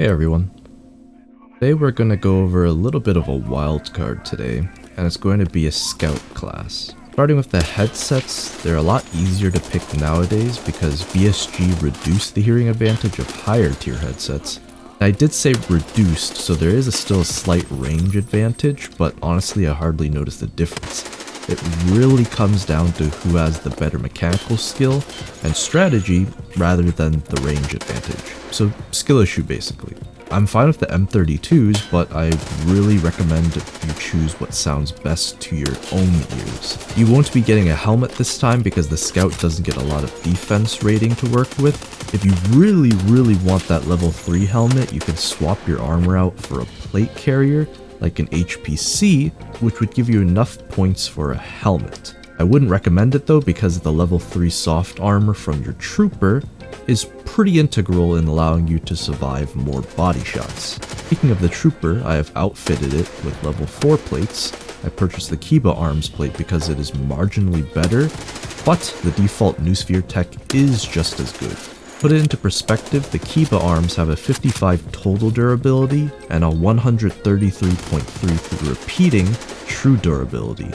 Hey everyone. Today we're going to go over a little bit of a wild card today, and it's going to be a scout class. Starting with the headsets, they're a lot easier to pick nowadays because BSG reduced the hearing advantage of higher tier headsets. I did say reduced, so there is still a slight range advantage, but honestly I hardly notice the difference. It really comes down to who has the better mechanical skill and strategy rather than the range advantage. So skill issue basically. I'm fine with the M32s, but I really recommend you choose what sounds best to your own ears. You won't be getting a helmet this time because the scout doesn't get a lot of defense rating to work with. If you really want that level 3 helmet, you can swap your armor out for a plate carrier like an HPC, which would give you enough points for a helmet. I wouldn't recommend it though because the level 3 soft armor from your trooper is pretty integral in allowing you to survive more body shots. Speaking of the trooper, I have outfitted it with level 4 plates. I purchased the Kobra arms plate because it is marginally better, but the default Noosphere tech is just as good. Put it into perspective, the Kobra arms have a 55 total durability and a 133.3 through repeating true durability,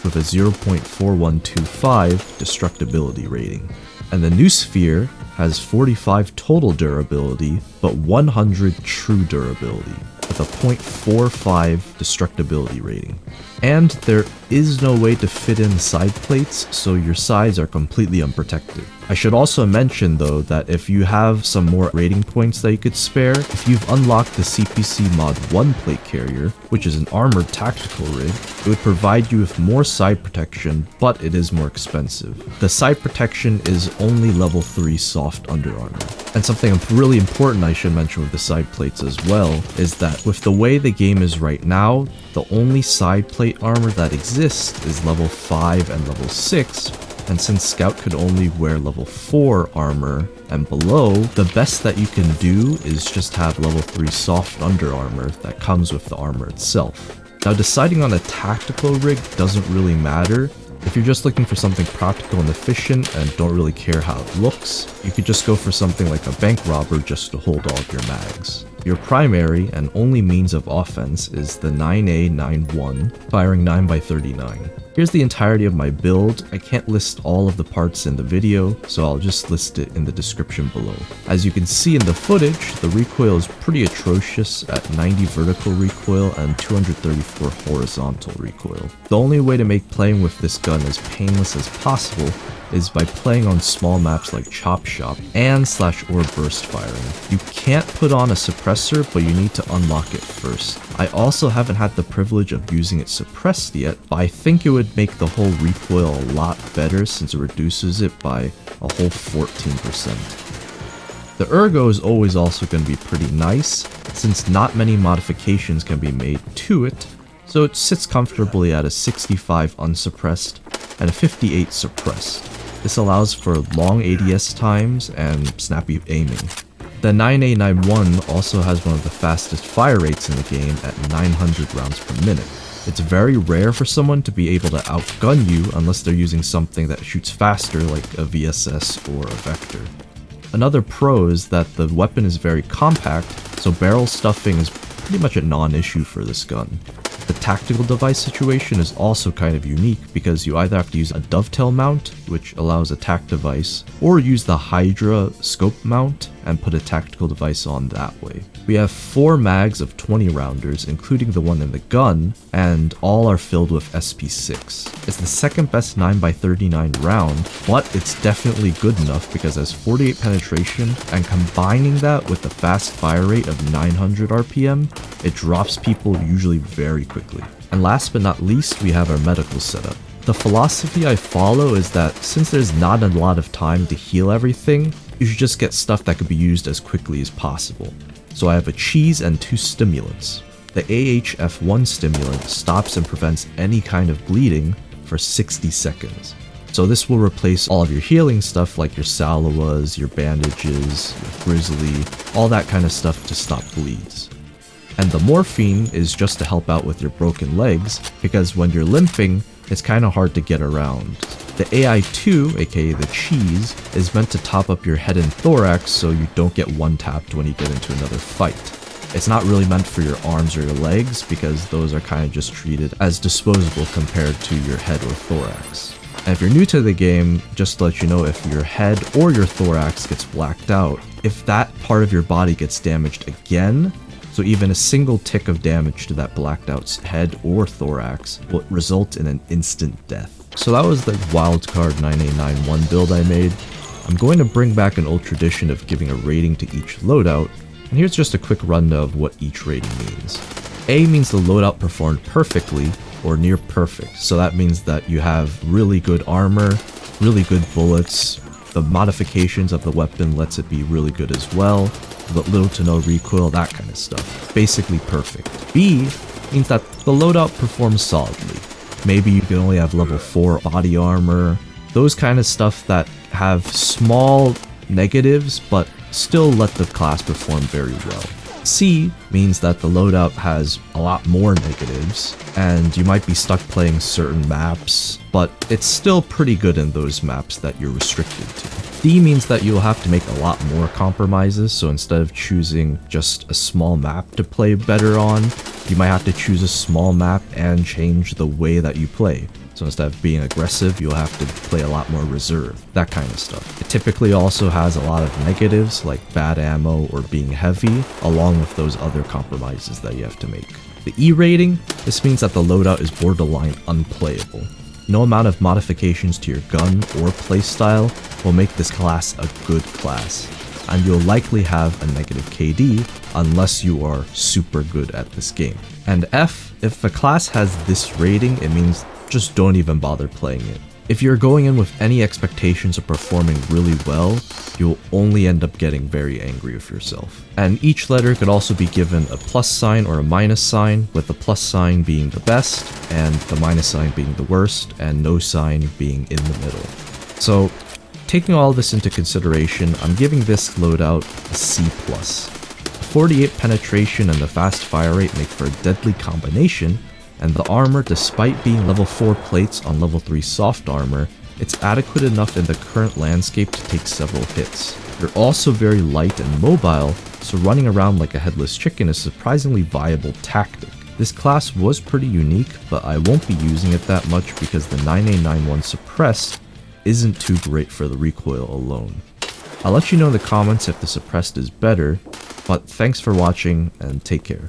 with a 0.4125 destructibility rating. And the Noosphere has 45 total durability, but 100 true durability, with a 0.45 destructibility rating. And there is no way to fit in side plates, so your sides are completely unprotected. I should also mention though that if you have some more rating points that you could spare, if you've unlocked the CPC mod 1 plate carrier, which is an armored tactical rig, it would provide you with more side protection, but it is more expensive. The side protection is only level 3 soft under armor. And something really important I should mention with the side plates as well is that with the way the game is right now, the only side plate armor that exists is level 5 and level 6, and since Scout could only wear level 4 armor and below, the best that you can do is just have level 3 soft under armor that comes with the armor itself. Now deciding on a tactical rig doesn't really matter. If you're just looking for something practical and efficient and don't really care how it looks, you could just go for something like a bank robber just to hold all of your mags. Your primary and only means of offense is the 9A91, firing 9x39. Here's the entirety of my build. I can't list all of the parts in the video, so I'll just list it in the description below. As you can see in the footage, the recoil is pretty atrocious at 90 vertical recoil and 234 horizontal recoil. The only way to make playing with this gun as painless as possible is by playing on small maps like Chop Shop and /or burst firing. You can't put on a suppressor, but you need to unlock it first. I also haven't had the privilege of using it suppressed yet, but I think it would make the whole recoil a lot better since it reduces it by a whole 14%. The ergo is always also going to be pretty nice, since not many modifications can be made to it, so it sits comfortably at a 65 unsuppressed and a 58 suppressed. This allows for long ADS times and snappy aiming. The 9A91 also has one of the fastest fire rates in the game at 900 rounds per minute. It's very rare for someone to be able to outgun you unless they're using something that shoots faster like a VSS or a Vector. Another pro is that the weapon is very compact, so barrel stuffing is pretty much a non-issue for this gun. The tactical device situation is also kind of unique because you either have to use a dovetail mount, which allows a tac device, or use the Hydra scope mount and put a tactical device on that way. We have 4 mags of 20 rounders, including the one in the gun, and all are filled with SP6. It's the second best 9x39 round, but it's definitely good enough because it has 48 penetration, and combining that with the fast fire rate of 900 RPM, it drops people usually very quickly. And last but not least, we have our medical setup. The philosophy I follow is that since there's not a lot of time to heal everything, you should just get stuff that could be used as quickly as possible. So I have a cheese and 2 stimulants. The AHF1 stimulant stops and prevents any kind of bleeding for 60 seconds. So this will replace all of your healing stuff like your Salawas, your bandages, your Grizzly, all that kind of stuff to stop bleeds. And the morphine is just to help out with your broken legs, because when you're limping, it's kind of hard to get around. The AI2, aka the cheese, is meant to top up your head and thorax so you don't get one-tapped when you get into another fight. It's not really meant for your arms or your legs because those are kind of just treated as disposable compared to your head or thorax. And if you're new to the game, just to let you know, if your head or your thorax gets blacked out, if that part of your body gets damaged again, so even a single tick of damage to that blacked out head or thorax will result in an instant death. So that was the wildcard 9A91 build I made. I'm going to bring back an old tradition of giving a rating to each loadout, and here's just a quick rundown of what each rating means. A means the loadout performed perfectly or near perfect, so that means that you have really good armor, really good bullets, the modifications of the weapon lets it be really good as well, but little to no recoil, that kind of stuff. Basically perfect. B means that the loadout performs solidly. Maybe you can only have level 4 body armor, those kind of stuff that have small negatives but still let the class perform very well. C means that the loadout has a lot more negatives, and you might be stuck playing certain maps, but it's still pretty good in those maps that you're restricted to. D means that you'll have to make a lot more compromises, so instead of choosing just a small map to play better on, you might have to choose a small map and change the way that you play. So instead of being aggressive, you'll have to play a lot more reserve, that kind of stuff. It typically also has a lot of negatives like bad ammo or being heavy, along with those other compromises that you have to make. The E rating, this means that the loadout is borderline unplayable. No amount of modifications to your gun or playstyle will make this class a good class, and you'll likely have a negative KD unless you are super good at this game. And F, if a class has this rating, it means just don't even bother playing it. If you're going in with any expectations of performing really well, you'll only end up getting very angry with yourself. And each letter could also be given a plus sign or a minus sign, with the plus sign being the best, and the minus sign being the worst, and no sign being in the middle. So, taking all this into consideration, I'm giving this loadout a C+. 48 penetration and the fast fire rate make for a deadly combination, and the armor, despite being level 4 plates on level 3 soft armor, it's adequate enough in the current landscape to take several hits. You're also very light and mobile, so running around like a headless chicken is a surprisingly viable tactic. This class was pretty unique, but I won't be using it that much because the 9A91 suppressed isn't too great for the recoil alone. I'll let you know in the comments if the suppressed is better, but thanks for watching and take care.